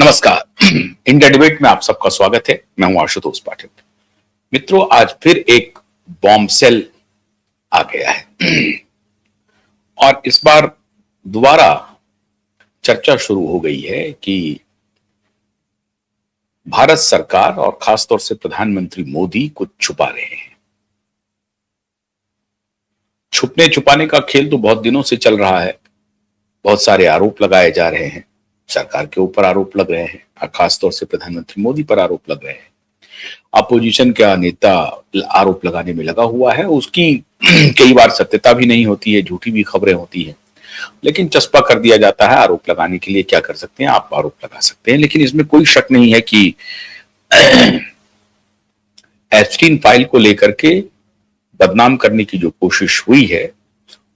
नमस्कार। India debate में आप सबका स्वागत है। मैं हूं आशुतोष पाठक। मित्रों, आज फिर एक बॉम्ब सेल आ गया है और इस बार दोबारा चर्चा शुरू हो गई है कि भारत सरकार और खासतौर से प्रधानमंत्री मोदी कुछ छुपा रहे हैं। छुपने छुपाने का खेल तो बहुत दिनों से चल रहा है। बहुत सारे आरोप लगाए जा रहे हैं, सरकार के ऊपर आरोप लग रहे हैं और खासतौर से प्रधानमंत्री मोदी पर आरोप लग रहे हैं। अपोजिशन का नेता आरोप लगाने में लगा हुआ है, उसकी कई बार सत्यता भी नहीं होती है, झूठी भी खबरें होती हैं, लेकिन चस्पा कर दिया जाता है। आरोप लगाने के लिए क्या कर सकते हैं, आप आरोप लगा सकते हैं, लेकिन इसमें कोई शक नहीं है कि एप्स्टीन फाइल को लेकर के बदनाम करने की जो कोशिश हुई है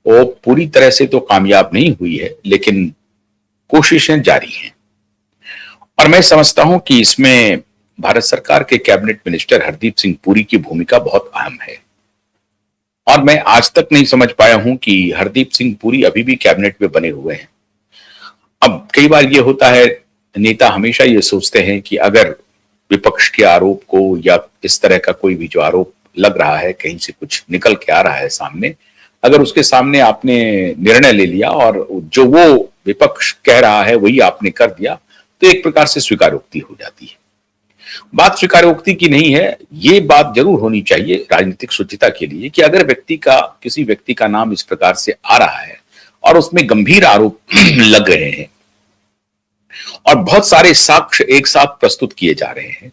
वो पूरी तरह से तो कामयाब नहीं हुई है, लेकिन कोशिशें जारी हैं। और मैं समझता हूं कि इसमें भारत सरकार के कैबिनेट मिनिस्टर हरदीप सिंह पुरी की भूमिका बहुत अहम है। और मैं आज तक नहीं समझ पाया हूं कि हरदीप सिंह पुरी अभी भी कैबिनेट में बने हुए हैं। अब कई बार ये होता है, नेता हमेशा ये सोचते हैं कि अगर विपक्ष के आरोप को या इस तरह का कोई भी जो आरोप लग रहा है, कहीं से कुछ निकल के आ रहा है सामने, अगर उसके सामने आपने निर्णय ले लिया और जो वो विपक्ष कह रहा है वही आपने कर दिया, तो एक प्रकार से स्वीकारोक्ति हो जाती है। बात स्वीकारोक्ति की नहीं है, ये बात जरूर होनी चाहिए राजनीतिक शुचिता के लिए कि अगर किसी व्यक्ति का नाम इस प्रकार से आ रहा है और उसमें गंभीर आरोप लग रहे हैं और बहुत सारे साक्ष्य एक साथ प्रस्तुत किए जा रहे हैं,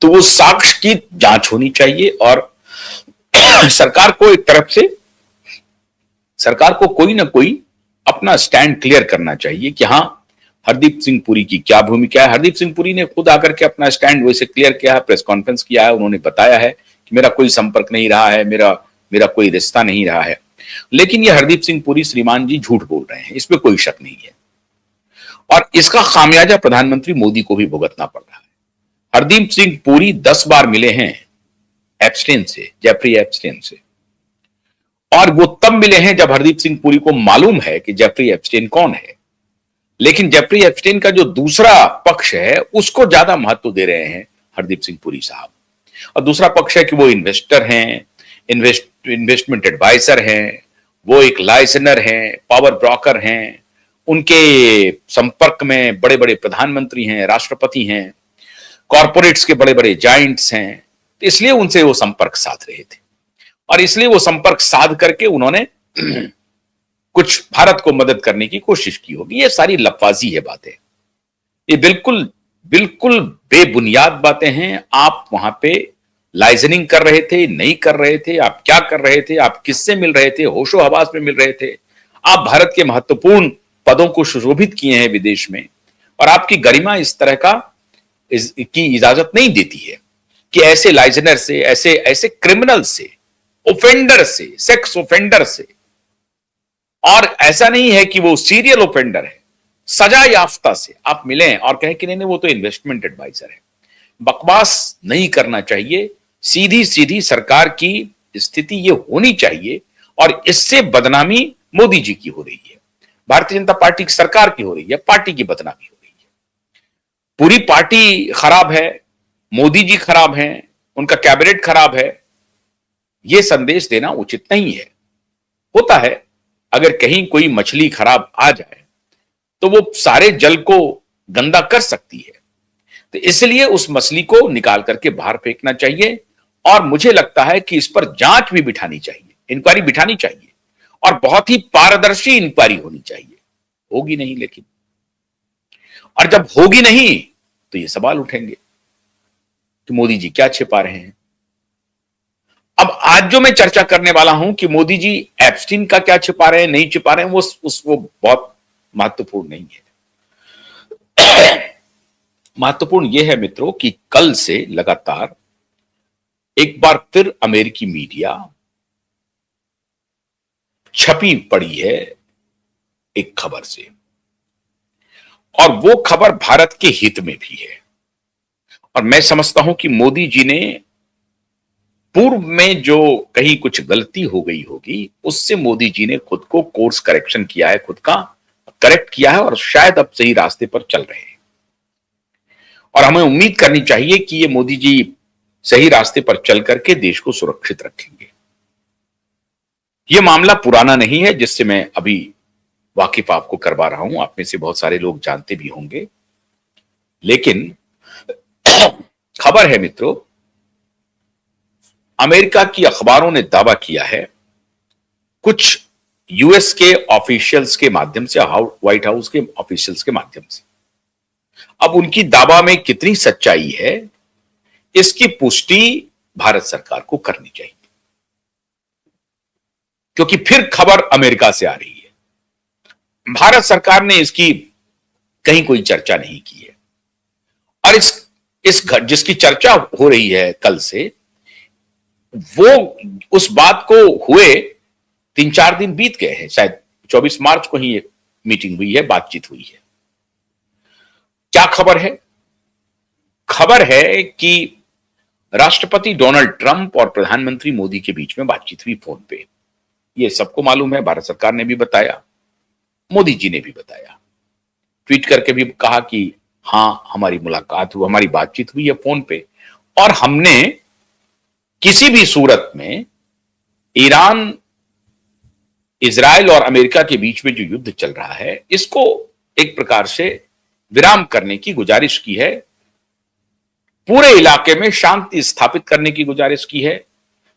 तो वो साक्ष्य की जांच होनी चाहिए और सरकार को एक तरफ से सरकार को कोई ना कोई अपना स्टैंड क्लियर करना चाहिए कि हां, हरदीप सिंह पुरी की क्या भूमिका है। हरदीप सिंह पुरी ने खुद आकर के अपना स्टैंड वैसे क्लियर किया है, प्रेस कॉन्फ्रेंस किया है, उन्होंने बताया है कि मेरा कोई संपर्क नहीं रहा है, मेरा कोई रिश्ता नहीं रहा है। लेकिन ये हरदीप सिंह पुरी श्रीमान जी झूठ बोल रहे हैं, इसमें कोई शक नहीं है और इसका खामियाजा प्रधानमंत्री मोदी को भी भुगतना पड़ रहा है। हरदीप सिंह पुरी 10 बार मिले हैं एप्स्टेन से, जेफरी एप्स्टेन से, और वो तब मिले हैं जब हरदीप सिंह पुरी को मालूम है कि जेफरी एप्स्टेन कौन है। लेकिन जेफरी एप्स्टेन का जो दूसरा पक्ष है उसको ज्यादा महत्व दे रहे हैं हरदीप सिंह पुरी साहब। और दूसरा पक्ष है कि वो इन्वेस्टर हैं, इन्वेस्टमेंट एडवाइजर हैं, वो एक लाइसेनर हैं, पावर ब्रोकर हैं, उनके संपर्क में बड़े बड़े प्रधानमंत्री हैं, राष्ट्रपति हैं, कॉरपोरेट्स के बड़े बड़े जाइंट्स हैं, इसलिए उनसे वो संपर्क साध रहे थे और इसलिए वो संपर्क साध करके उन्होंने कुछ भारत को मदद करने की कोशिश की होगी। ये सारी लफाजी है बातें, ये बिल्कुल बिल्कुल बेबुनियाद बातें हैं। आप वहां पे लाइजनिंग कर रहे थे, नहीं कर रहे थे, आप क्या कर रहे थे, आप किससे मिल रहे थे, होशो हवास में मिल रहे थे, आप भारत के महत्वपूर्ण पदों को सुशोभित किए हैं विदेश में, और आपकी गरिमा इस तरह की इजाजत नहीं देती है कि ऐसे लाइजनर से, ऐसे ऐसे क्रिमिनल से, ओफेंडर से, सेक्स ओफेंडर से, और ऐसा नहीं है कि वो सीरियल ओफेंडर है, सजा याफ्ता से आप मिले और कहें कि नहीं वो तो इन्वेस्टमेंट एडवाइजर है। बकवास नहीं करना चाहिए। सीधी सीधी सरकार की स्थिति ये होनी चाहिए और इससे बदनामी मोदी जी की हो रही है, भारतीय जनता पार्टी की सरकार की हो रही है, पार्टी की बदनामी हो रही है। पूरी पार्टी खराब है, मोदी जी खराब हैं, उनका कैबिनेट खराब है, यह संदेश देना उचित नहीं है। होता है अगर कहीं कोई मछली खराब आ जाए तो वो सारे जल को गंदा कर सकती है, तो इसलिए उस मछली को निकाल करके बाहर फेंकना चाहिए और मुझे लगता है कि इस पर जांच भी बिठानी चाहिए, इंक्वायरी बिठानी चाहिए और बहुत ही पारदर्शी इंक्वायरी होनी चाहिए। होगी नहीं लेकिन, और जब होगी नहीं तो ये सवाल उठेंगे कि मोदी जी क्या छिपा रहे हैं। अब आज जो मैं चर्चा करने वाला हूं कि मोदी जी एप्स्टीन का क्या छिपा रहे हैं, नहीं छिपा रहे हैं, वो बहुत महत्वपूर्ण नहीं है। महत्वपूर्ण यह है मित्रों कि कल से लगातार एक बार फिर अमेरिकी मीडिया छपी पड़ी है एक खबर से, और वो खबर भारत के हित में भी है। और मैं समझता हूं कि मोदी जी ने पूर्व में जो कहीं कुछ गलती हो गई होगी उससे मोदी जी ने खुद को कोर्स करेक्शन किया है, खुद का करेक्ट किया है और शायद अब सही रास्ते पर चल रहे हैं। और हमें उम्मीद करनी चाहिए कि ये मोदी जी सही रास्ते पर चल करके देश को सुरक्षित रखेंगे। ये मामला पुराना नहीं है जिससे मैं अभी वाकिफ आपको करवा रहा हूं, आप में से बहुत सारे लोग जानते भी होंगे। लेकिन खबर है मित्रों, अमेरिका की अखबारों ने दावा किया है, कुछ यूएस के ऑफिशियल्स के माध्यम से, व्हाइट हाउस के ऑफिशियल्स के माध्यम से। अब उनकी दावा में कितनी सच्चाई है, इसकी पुष्टि भारत सरकार को करनी चाहिए, क्योंकि फिर खबर अमेरिका से आ रही है। भारत सरकार ने इसकी कहीं कोई चर्चा नहीं की है। और जिसकी चर्चा हो रही है कल से, वो उस बात को हुए 3-4 दिन बीत गए हैं, शायद 24 मार्च को ही ये मीटिंग हुई है, बातचीत हुई है। क्या खबर है? खबर है कि राष्ट्रपति डोनाल्ड ट्रंप और प्रधानमंत्री मोदी के बीच में बातचीत हुई फोन पे। ये सबको मालूम है, भारत सरकार ने भी बताया, मोदी जी ने भी बताया, ट्वीट करके भी कहा कि हां हमारी मुलाकात हुई, हमारी बातचीत हुई है फोन पे। और हमने किसी भी सूरत में ईरान, इजराइल और अमेरिका के बीच में जो युद्ध चल रहा है, इसको एक प्रकार से विराम करने की गुजारिश की है, पूरे इलाके में शांति स्थापित करने की गुजारिश की है।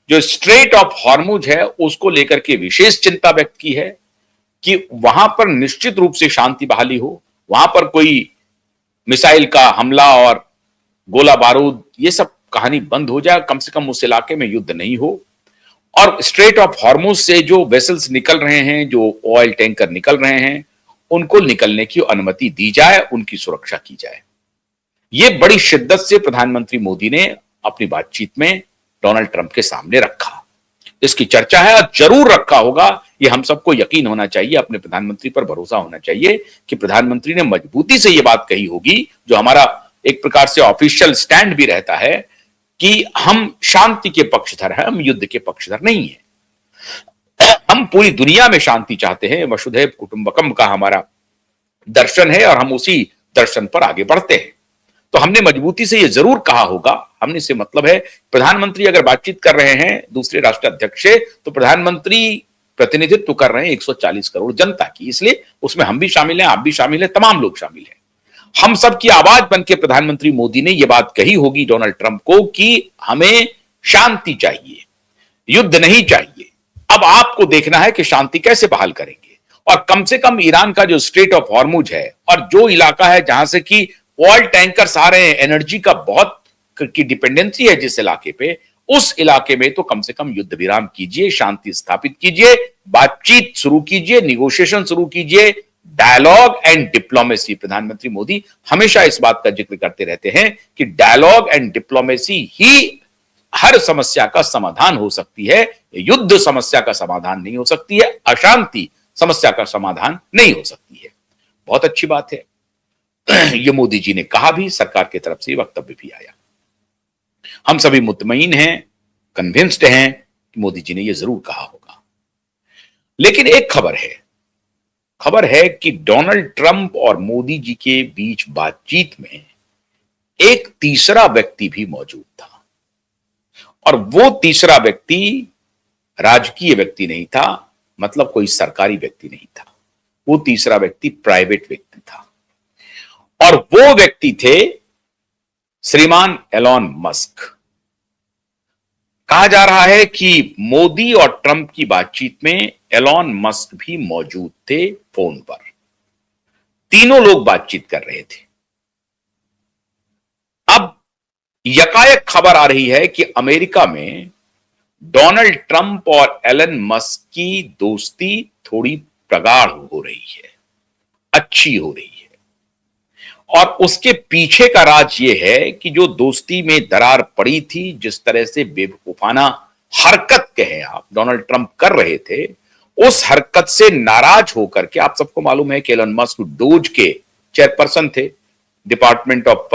जो स्ट्रेट ऑफ हॉर्मुज है उसको लेकर के विशेष चिंता व्यक्त की है कि वहां पर निश्चित रूप से शांति बहाली हो, वहां पर कोई मिसाइल का हमला और गोला बारूद ये सब कहानी बंद हो जाए, कम से कम उस इलाके में युद्ध नहीं हो। और स्ट्रेट ऑफ हॉर्मुज से जो वेसल्स निकल रहे हैं, जो ऑयल टैंकर निकल रहे हैं, उनको निकलने की अनुमति दी जाए, उनकी सुरक्षा की जाए। यह बड़ी शिद्दत से प्रधानमंत्री मोदी ने अपनी बातचीत में डोनाल्ड ट्रंप के सामने रखा। इसकी चर्चा है और जरूर रखा होगा, यह हम सबको यकीन होना चाहिए, अपने प्रधानमंत्री पर भरोसा होना चाहिए कि प्रधानमंत्री ने मजबूती से यह बात कही होगी, जो हमारा एक प्रकार से ऑफिशियल स्टैंड भी रहता है कि हम शांति के पक्षधर हैं, हम युद्ध के पक्षधर नहीं हैं। हम पूरी दुनिया में शांति चाहते हैं, वसुधैव कुटुंबकम का हमारा दर्शन है और हम उसी दर्शन पर आगे बढ़ते हैं। तो हमने मजबूती से यह जरूर कहा होगा, हमने से मतलब है प्रधानमंत्री अगर बातचीत कर रहे हैं दूसरे राष्ट्राध्यक्ष से, तो प्रधानमंत्री प्रतिनिधित्व कर रहे हैं 140 करोड़ जनता की, इसलिए उसमें हम भी शामिल हैं, आप भी शामिल हैं, तमाम लोग शामिल हैं। हम सबकी आवाज बनकर प्रधानमंत्री मोदी ने यह बात कही होगी डोनाल्ड ट्रंप को कि हमें शांति चाहिए, युद्ध नहीं चाहिए। अब आपको देखना है कि शांति कैसे बहाल करेंगे, और कम से कम ईरान का जो स्ट्रेट ऑफ हॉर्मुज है और जो इलाका है जहां से कि ऑयल टैंकर्स आ रहे हैं, एनर्जी का बहुत की डिपेंडेंसी है जिस इलाके पे, उस इलाके में तो कम से कम युद्ध विराम कीजिए, शांति स्थापित कीजिए, बातचीत शुरू कीजिए, निगोशिएशन शुरू कीजिए, डायलॉग एंड डिप्लोमेसी। प्रधानमंत्री मोदी हमेशा इस बात का जिक्र करते रहते हैं कि डायलॉग एंड डिप्लोमेसी ही हर समस्या का समाधान हो सकती है, युद्ध समस्या का समाधान नहीं हो सकती है, अशांति समस्या का समाधान नहीं हो सकती है। बहुत अच्छी बात है, ये मोदी जी ने कहा भी, सरकार की तरफ से वक्तव्य भी आया। हम सभी मुतमईन हैं, कन्विंस्ड हैं कि मोदी जी ने यह जरूर कहा होगा। लेकिन एक खबर है कि डोनाल्ड ट्रंप और मोदी जी के बीच बातचीत में एक तीसरा व्यक्ति भी मौजूद था, और वो तीसरा व्यक्ति राजकीय व्यक्ति नहीं था, मतलब कोई सरकारी व्यक्ति नहीं था। वो तीसरा व्यक्ति प्राइवेट व्यक्ति था, और वो व्यक्ति थे श्रीमान एलॉन मस्क। कहा जा रहा है कि मोदी और ट्रंप की बातचीत में एलॉन मस्क भी मौजूद थे फोन पर। तीनों लोग बातचीत कर रहे थे। अब यकायक खबर आ रही है कि अमेरिका में डोनाल्ड ट्रंप और एलन मस्क की दोस्ती थोड़ी प्रगाढ़ हो रही है, अच्छी हो रही है। और उसके पीछे का राज यह है कि जो दोस्ती में दरार पड़ी थी, जिस तरह से बेवकूफाना हरकत कहें आप डोनाल्ड ट्रंप कर रहे थे, उस हरकत से नाराज होकर के, आप सबको मालूम है कि एलन मस्क डोज के चेयरपर्सन थे, department of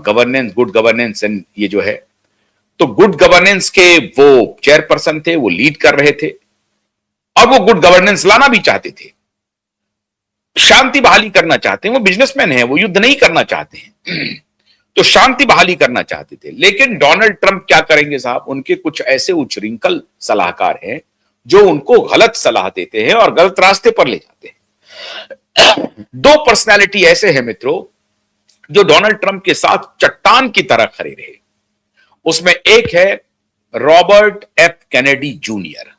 governance, good governance and ये जो है, तो गुड गवर्नेंस के वो चेयरपर्सन थे, वो लीड कर रहे थे, और वो गुड गवर्नेंस लाना भी चाहते थे, शांति बहाली करना चाहते हैं। वो बिजनेसमैन हैं, वो युद्ध नहीं करना चाहते हैं। तो शांति बहाली करना चाहते थे। लेकिन डोनाल्ड ट्रंप क्या करेंगे साहब, उनके कुछ ऐसे उच्चृंखल सलाहकार हैं जो उनको गलत सलाह देते हैं और गलत रास्ते पर ले जाते हैं। दो पर्सनालिटी ऐसे हैं मित्रों जो डोनाल्ड ट्रंप के साथ चट्टान की तरह खड़े रहे। उसमें एक है रॉबर्ट एफ कैनेडी जूनियर।